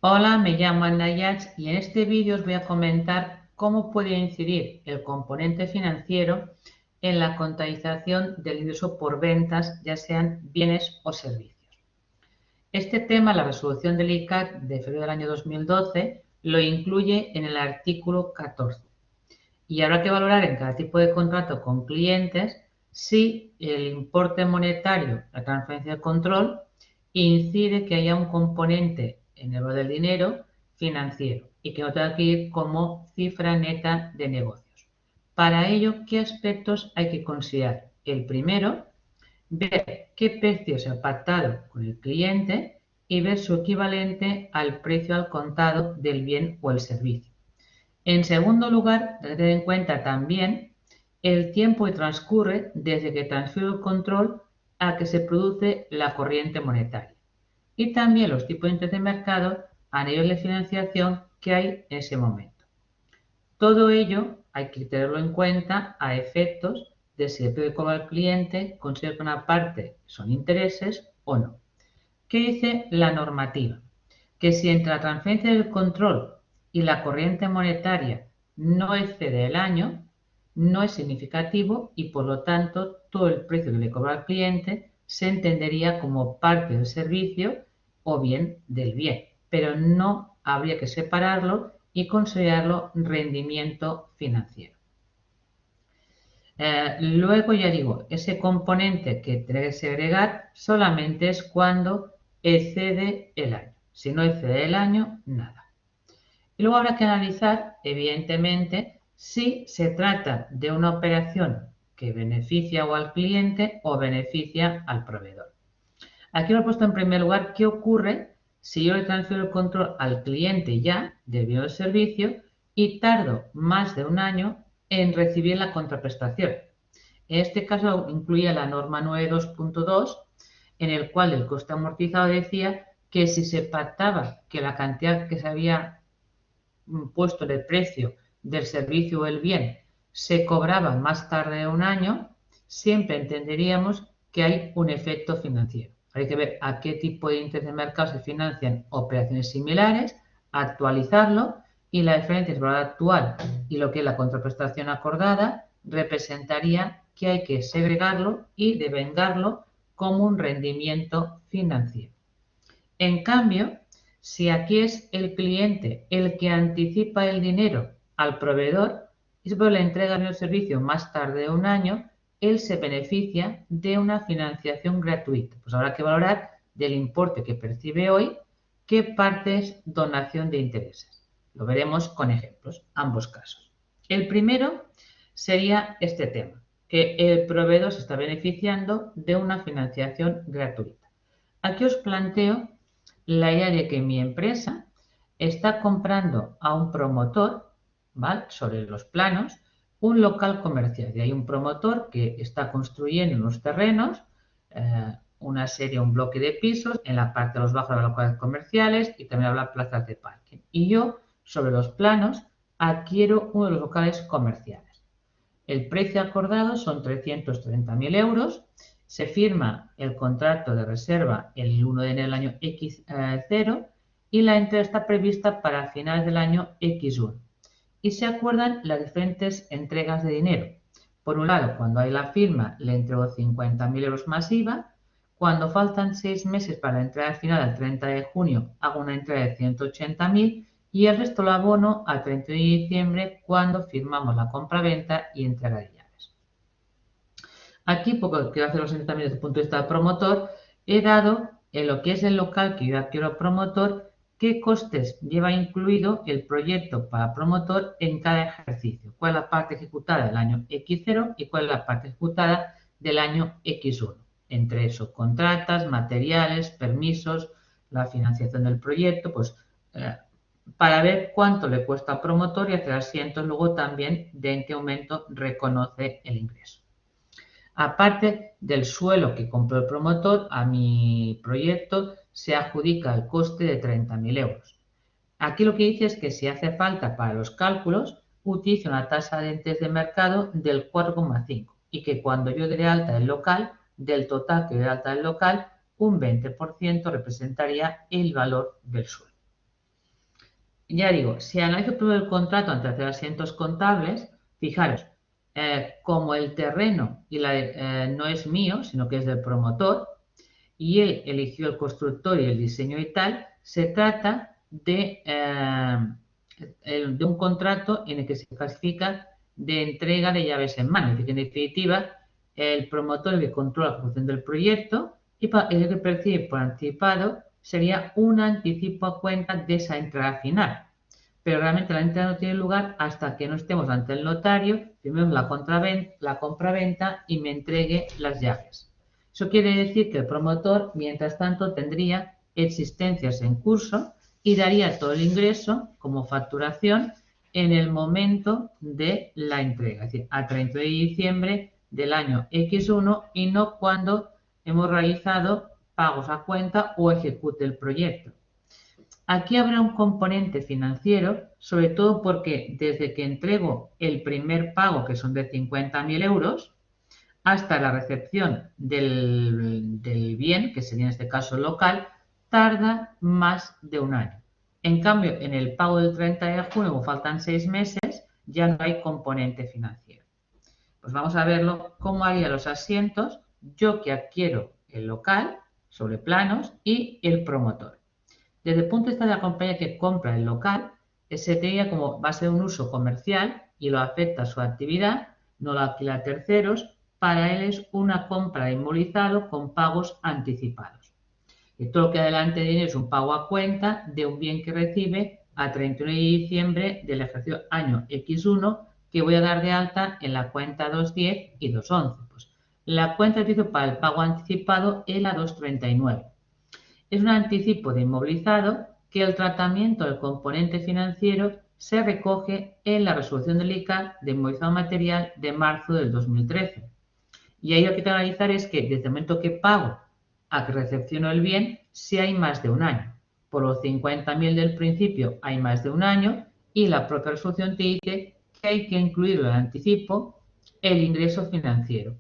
Hola, me llamo Anayach y en este vídeo os voy a comentar cómo puede incidir el componente financiero en la contabilización del ingreso por ventas, ya sean bienes o servicios. Este tema, la resolución del ICAC de febrero del año 2012, lo incluye en el artículo 14 y habrá que valorar en cada tipo de contrato con clientes si el importe monetario, la transferencia de control, incide que haya un componente en el valor del dinero financiero y que no tenga que ir como cifra neta de negocios. Para ello, ¿qué aspectos hay que considerar? El primero, ver qué precio se ha pactado con el cliente y ver su equivalente al precio al contado del bien o el servicio. En segundo lugar, tener en cuenta también el tiempo que transcurre desde que transfiero el control a que se produce la corriente monetaria y también los tipos de interés de mercado a nivel de financiación que hay en ese momento. Todo ello hay que tenerlo en cuenta a efectos de si el precio que cobra el cliente considera que una parte son intereses o no. ¿Qué dice la normativa? Que si entre la transferencia del control y la corriente monetaria no excede el año, no es significativo y por lo tanto todo el precio que le cobra al cliente se entendería como parte del servicio o bien del bien, pero no habría que separarlo y considerarlo rendimiento financiero. Luego ya digo, ese componente que tiene que segregar solamente es cuando excede el año. Si no excede el año, nada. Y luego habrá que analizar, evidentemente, si se trata de una operación que beneficia o al cliente o beneficia al proveedor. Aquí lo he puesto en primer lugar, ¿qué ocurre si yo le transfiero el control al cliente ya del bien o servicio y tardo más de un año en recibir la contraprestación? En este caso incluía la norma 92.2, en el cual el coste amortizado decía que si se pactaba que la cantidad que se había puesto en el precio del servicio o el bien se cobraba más tarde de un año, siempre entenderíamos que hay un efecto financiero. Hay que ver a qué tipo de interés de mercado se financian operaciones similares, actualizarlo y la diferencia entre el valor actual y lo que es la contraprestación acordada representaría que hay que segregarlo y devengarlo como un rendimiento financiero. En cambio, si aquí es el cliente el que anticipa el dinero al proveedor y se le entrega el servicio más tarde de un año, él se beneficia de una financiación gratuita. Pues habrá que valorar del importe que percibe hoy qué parte es donación de intereses. Lo veremos con ejemplos, ambos casos. El primero sería este tema, que el proveedor se está beneficiando de una financiación gratuita. Aquí os planteo la idea de que mi empresa está comprando a un promotor, ¿vale? Sobre los planos, un local comercial. Y hay un promotor que está construyendo unos terrenos, un bloque de pisos, en la parte de los bajos de los locales comerciales y también habrá plazas de parking. Y yo, sobre los planos, adquiero uno de los locales comerciales. El precio acordado son 330.000 euros. Se firma el contrato de reserva el 1 de enero del año X0 y la entrega está prevista para finales del año X1. Y se acuerdan las diferentes entregas de dinero. Por un lado, cuando hay la firma, le entrego 50.000 euros más IVA. Cuando faltan 6 meses para la entrega final, al 30 de junio, hago una entrega de 180.000 y el resto lo abono al 31 de diciembre cuando firmamos la compraventa y entrega de llaves. Aquí, porque quiero hacer los asentamientos desde el punto de vista del promotor, he dado en lo que es el local que yo adquiero promotor, qué costes lleva incluido el proyecto para promotor en cada ejercicio, cuál es la parte ejecutada del año X0 y cuál es la parte ejecutada del año X1. Entre subcontratas, materiales, permisos, la financiación del proyecto, pues para ver cuánto le cuesta al promotor y hacer asientos luego también de en qué momento reconoce el ingreso. Aparte del suelo que compró el promotor, a mi proyecto se adjudica el coste de 30.000 euros. Aquí lo que dice es que si hace falta para los cálculos, utilice una tasa de interés de mercado del 4,5 y que cuando yo dé de alta el local, del total que dé de alta el local, un 20% representaría el valor del suelo. Ya digo, si analizo todo el contrato ante hacer asientos contables, fijaros, como el terreno no es mío, sino que es del promotor, y él eligió el constructor y el diseño y tal, se trata de un contrato en el que se clasifica de entrega de llaves en mano. Es decir, que en definitiva, el promotor que controla la ejecución del proyecto y el que percibe por anticipado sería un anticipo a cuenta de esa entrada final. Pero realmente la entrada no tiene lugar hasta que no estemos ante el notario, firmemos la compraventa y me entregue las llaves. Eso quiere decir que el promotor, mientras tanto, tendría existencias en curso y daría todo el ingreso como facturación en el momento de la entrega, es decir, a 30 de diciembre del año X1 y no cuando hemos realizado pagos a cuenta o ejecute el proyecto. Aquí habrá un componente financiero, sobre todo porque desde que entrego el primer pago, que son de 50.000 euros, hasta la recepción del bien, que sería en este caso local, tarda más de un año. En cambio, en el pago del 30 de junio, como faltan 6 meses, ya no hay componente financiero. Pues vamos a verlo cómo haría los asientos, yo que adquiero el local sobre planos y el promotor. Desde el punto de vista de la compañía que compra el local, ese tenía como va a ser un uso comercial y lo afecta a su actividad, no lo alquila a terceros, para él es una compra de inmovilizado con pagos anticipados. Y todo lo que adelante viene es un pago a cuenta de un bien que recibe a 31 de diciembre del ejercicio año X1 que voy a dar de alta en la cuenta 210 y 211. Pues, la cuenta de utilizo para el pago anticipado es la 239. Es un anticipo de inmovilizado que el tratamiento del componente financiero se recoge en la resolución del ICA de inmovilizado material de marzo del 2013. Y ahí lo que hay que analizar es que desde el momento que pago a que recepciono el bien, si hay más de un año. Por los 50.000 del principio hay más de un año y la propia resolución te dice que hay que incluir en el anticipo el ingreso financiero,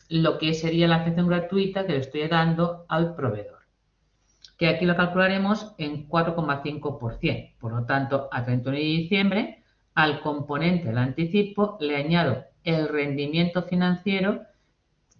lo que sería la afección gratuita que le estoy dando al proveedor, que aquí lo calcularemos en 4,5%. Por lo tanto, a 31 de diciembre, al componente del anticipo le añado el rendimiento financiero,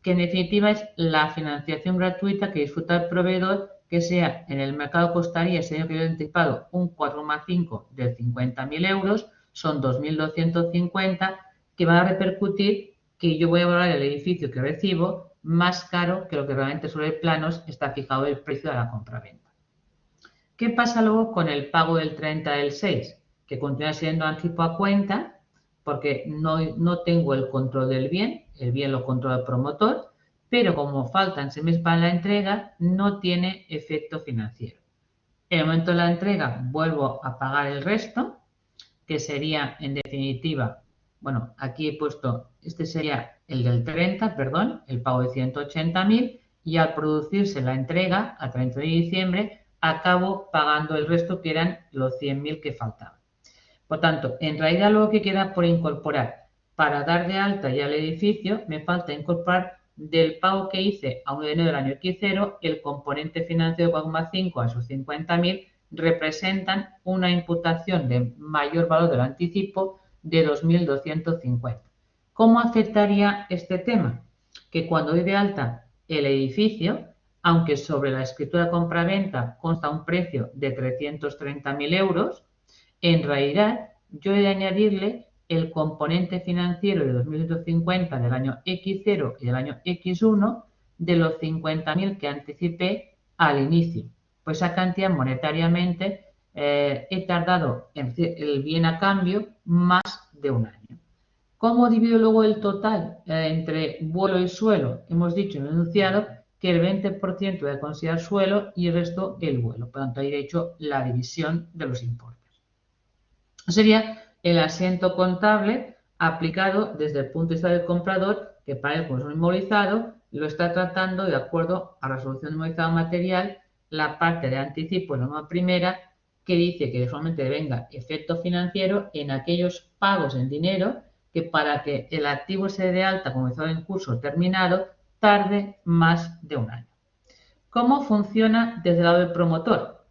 que en definitiva es la financiación gratuita que disfruta el proveedor, que sea en el mercado costaría ese año que yo he anticipado un 4,5 de 50.000 euros, son 2.250 que van a repercutir que yo voy a valorar el edificio que recibo más caro que lo que realmente sobre planos está fijado el precio de la compraventa. ¿Qué pasa luego con el pago del 30 del 6? Que continúa siendo anticipo a cuenta porque no tengo el control del bien, el bien lo controla el promotor, pero como faltan 6 meses para la entrega, no tiene efecto financiero. En el momento de la entrega vuelvo a pagar el resto, que sería en definitiva, bueno, aquí he puesto, este sería el del 30, perdón, el pago de 180.000 y al producirse la entrega a 30 de diciembre acabo pagando el resto que eran los 100.000 que faltaban. Por tanto, en realidad lo que queda por incorporar para dar de alta ya el edificio, me falta incorporar del pago que hice a 1 de enero del año X0, el componente financiero de 4,5 a esos 50.000 representan una imputación de mayor valor del anticipo de 2.250. ¿Cómo afectaría este tema? Que cuando doy de alta el edificio, aunque sobre la escritura de compraventa consta un precio de 330.000 euros, en realidad yo he de añadirle el componente financiero de 2.250 del año X0 y del año X1 de los 50.000 que anticipé al inicio. Pues esa cantidad monetariamente he tardado en el bien a cambio más de un año. ¿Cómo divido luego el total entre vuelo y suelo? Hemos dicho en el enunciado que el 20% de considerar suelo y el resto el vuelo. Por lo tanto, ahí he hecho la división de los importes. Sería el asiento contable aplicado desde el punto de vista del comprador, que para él, como es un inmovilizado, lo está tratando de acuerdo a la resolución de inmovilizado material, la parte de anticipo en la norma primera, que dice que solamente venga efecto financiero en aquellos pagos en dinero que para que el activo se dé de alta como inmovilizado en curso terminado tarde más de un año. ¿Cómo funciona desde el lado del promotor?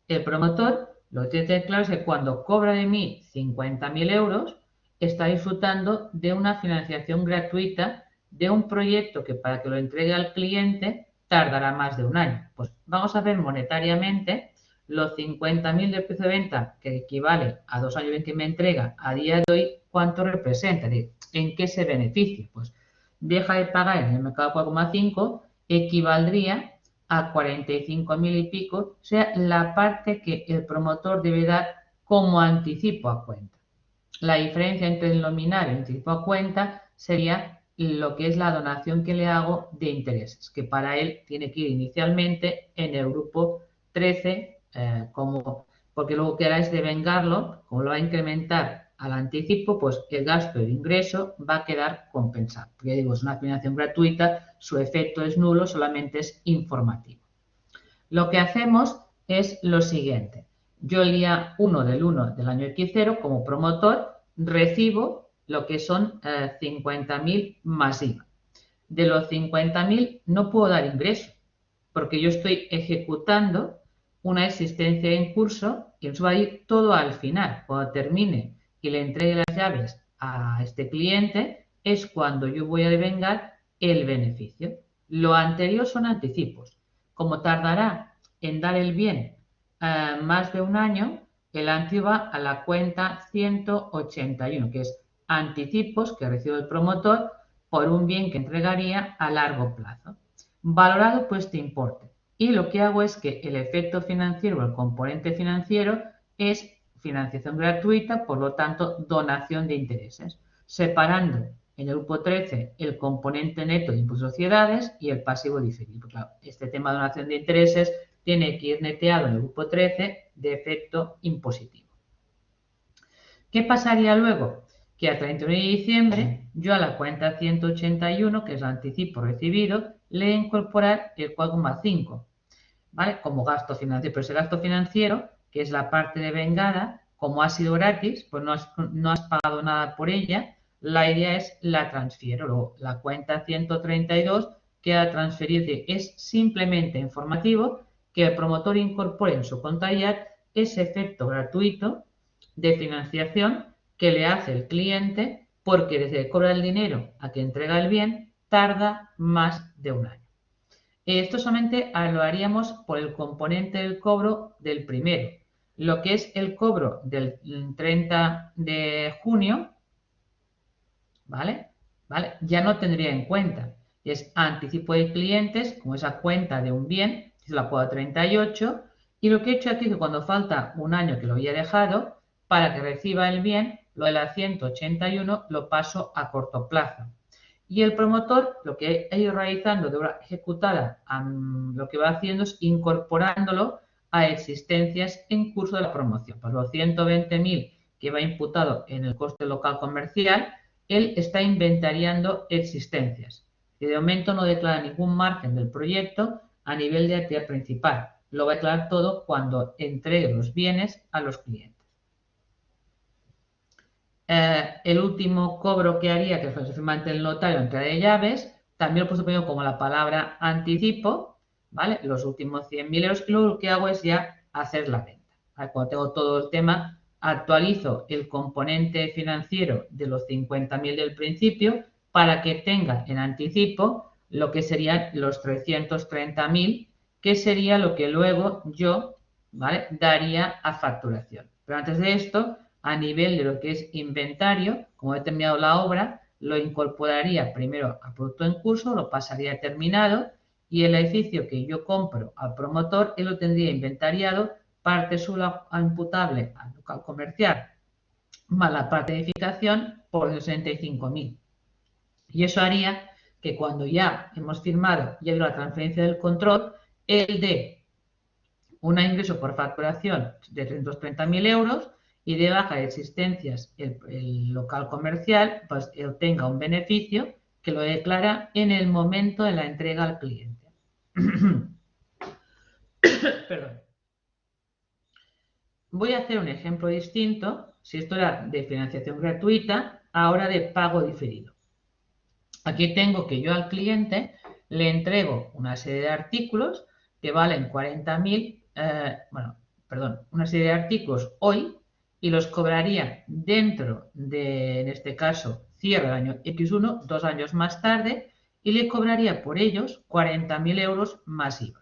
El promotor Lo que tiene que tener claro es que cuando cobra de mí 50.000 euros, está disfrutando de una financiación gratuita de un proyecto que para que lo entregue al cliente tardará más de un año. Pues vamos a ver monetariamente los 50.000 de precio de venta, que equivale a 2 años en que me entrega a día de hoy, ¿cuánto representa? ¿En qué se beneficia? Pues deja de pagar en el mercado 4,5, equivaldría a 45.000 y pico, o sea, la parte que el promotor debe dar como anticipo a cuenta. La diferencia entre el nominal y el anticipo a cuenta sería lo que es la donación que le hago de intereses, que para él tiene que ir inicialmente en el grupo 13, porque luego que hará es devengarlo, como lo va a incrementar al anticipo, pues el gasto del ingreso va a quedar compensado. Porque digo, es una financiación gratuita, su efecto es nulo, solamente es informativo. Lo que hacemos es lo siguiente. Yo el día 1 del 1 del año X0, como promotor, recibo lo que son 50.000 más IVA. De los 50.000 no puedo dar ingreso, porque yo estoy ejecutando una existencia en curso y eso va a ir todo al final. Cuando termine y le entregue las llaves a este cliente, es cuando yo voy a devengar el beneficio. Lo anterior son anticipos. Como tardará en dar el bien más de un año, el anticipo va a la cuenta 181, que es anticipos que recibe el promotor por un bien que entregaría a largo plazo, valorado por este importe. Y lo que hago es que el efecto financiero, el componente financiero, es financiación gratuita, por lo tanto, donación de intereses, separando en el grupo 13 el componente neto de impuestos de sociedades y el pasivo diferido. Claro, este tema de donación de intereses tiene que ir neteado en el grupo 13 de efecto impositivo. ¿Qué pasaría luego? Que a 31 de diciembre yo a la cuenta 181, que es el anticipo recibido, le voy a incorporar el 4,5, ¿vale? Como gasto financiero. Pero ese gasto financiero, que es la parte de vengada, como ha sido gratis, pues no has pagado nada por ella, la idea es la transfiero. Luego, la cuenta 132 queda transferida. Es simplemente informativo que el promotor incorpore en su contabilidad ese efecto gratuito de financiación que le hace el cliente, porque desde que cobra el dinero a que entrega el bien tarda más de un año. Esto solamente lo haríamos por el componente del cobro del primero. Lo que es el cobro del 30 de junio, ¿vale? Ya no tendría en cuenta. Es anticipo de clientes, como esa cuenta de un bien, se la puedo a 38. Y lo que he hecho aquí es que cuando falta un año que lo había dejado, para que reciba el bien, lo de la 181 lo paso a corto plazo. Y el promotor, lo que ha ido realizando de obra ejecutada, lo que va haciendo es incorporándolo a existencias en curso de la promoción. Pues los 120.000 que va imputado en el coste local comercial, él está inventariando existencias. Y de momento no declara ningún margen del proyecto a nivel de actividad principal. Lo va a declarar todo cuando entregue los bienes a los clientes. El último cobro que haría, que fue firmante el notario, entrega de llaves, también lo he puesto primero como la palabra anticipo, ¿vale? Los últimos 100.000 euros, y luego lo que hago es ya hacer la venta. ¿Vale? Cuando tengo todo el tema, actualizo el componente financiero de los 50.000 del principio para que tenga en anticipo lo que serían los 330.000, que sería lo que luego yo, ¿vale?, daría a facturación. Pero antes de esto, a nivel de lo que es inventario, como he terminado la obra, lo incorporaría primero a producto en curso, lo pasaría a terminado y el edificio que yo compro al promotor, él lo tendría inventariado, parte solo imputable al local comercial, más la parte de edificación por 65.000. Y eso haría que cuando ya hemos firmado y ha habido la transferencia del control, él dé un ingreso por facturación de 330.000 euros y de baja de existencias el local comercial, pues obtenga un beneficio que lo declara en el momento de la entrega al cliente. Perdón. Voy a hacer un ejemplo distinto, si esto era de financiación gratuita, ahora de pago diferido. Aquí tengo que yo al cliente le entrego una serie de artículos que valen 40.000, bueno, una serie de artículos hoy y los cobraría dentro de, en este caso, cierre el año X1, 2 años más tarde, y le cobraría por ellos 40.000 euros más IVA.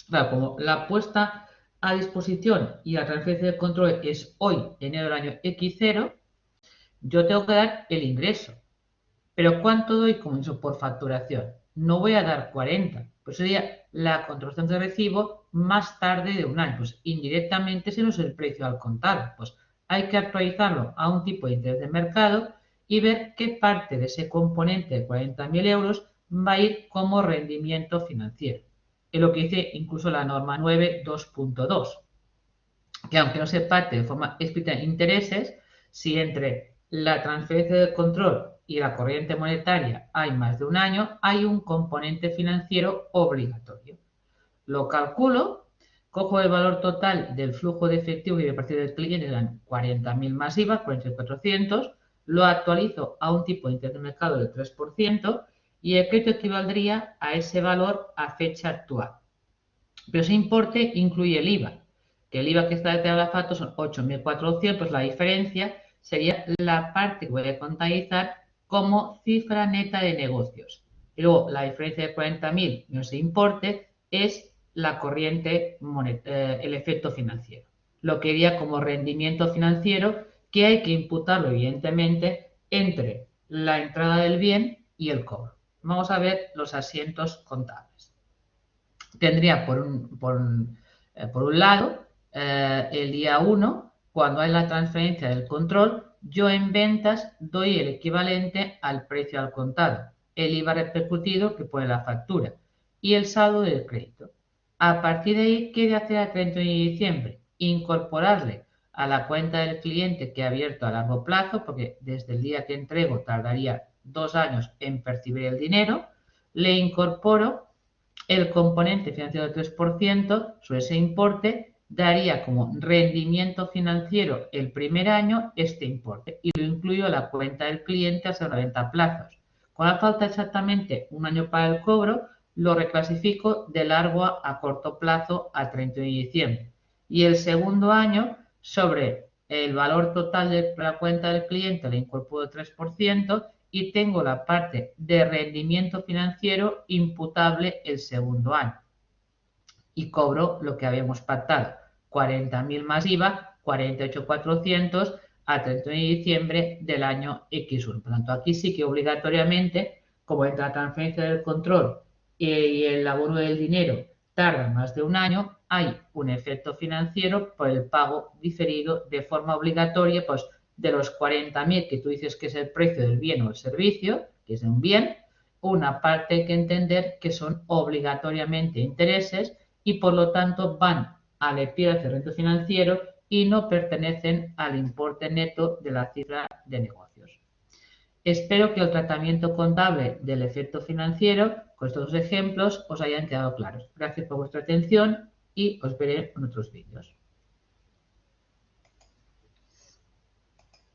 Claro, como la puesta a disposición y la transferencia de control es hoy, enero del año X0, yo tengo que dar el ingreso. Pero ¿cuánto doy como eso por facturación? No voy a dar 40, pues sería la contratación de recibo más tarde de un año. Pues indirectamente ese no es el precio al contado. Pues hay que actualizarlo a un tipo de interés de mercado y ver qué parte de ese componente de 40.000 euros va a ir como rendimiento financiero. Es lo que dice incluso la norma 9 2.2, que aunque no se parte de forma explícita en intereses, si entre la transferencia de control y la corriente monetaria hay más de un año, hay un componente financiero obligatorio. Lo calculo, cojo el valor total del flujo de efectivo y de partida del cliente, eran 40.000 más IVA, 40.400, lo actualizo a un tipo de interés de mercado del 3% y el crédito equivaldría a ese valor a fecha actual. Pero ese importe incluye el IVA, que el IVA que está detrás de la factura son 8.400, la diferencia sería la parte que voy a contabilizar como cifra neta de negocios. Y luego la diferencia de 40.000 menos ese importe es la corriente, el efecto financiero. Lo que iría como rendimiento financiero, que hay que imputarlo evidentemente entre la entrada del bien y el cobro. Vamos a ver los asientos contables. Tendría por un lado, el día 1, cuando hay la transferencia del control, yo en ventas doy el equivalente al precio al contado, el IVA repercutido que pone la factura y el saldo del crédito. A partir de ahí, ¿qué he de hacer a 31 de diciembre? Incorporarle a la cuenta del cliente que he abierto a largo plazo, porque desde el día que entrego tardaría 2 años en percibir el dinero, le incorporo el componente financiero del 3% sobre ese importe daría como rendimiento financiero el primer año este importe y lo incluyo a la cuenta del cliente hasta 90 plazos. Con la falta exactamente un año para el cobro, lo reclasifico de largo a corto plazo a 31 de diciembre. Y el segundo año, sobre el valor total de la cuenta del cliente, le incorporo el 3% y tengo la parte de rendimiento financiero imputable el segundo año. Y cobro lo que habíamos pactado, 40.000 más IVA, 48.400 a 31 de diciembre del año X1. Por lo tanto, aquí sí que obligatoriamente, como entra la transferencia del control y el abono del dinero tarda más de un año, hay un efecto financiero por el pago diferido de forma obligatoria, pues de los 40.000 que tú dices que es el precio del bien o el servicio, que es de un bien, una parte hay que entender que son obligatoriamente intereses y por lo tanto van al epígrafe de rento financiero y no pertenecen al importe neto de la cifra de negocios. Espero que el tratamiento contable del efecto financiero con estos dos ejemplos os hayan quedado claros. Gracias por vuestra atención y os veré en otros vídeos.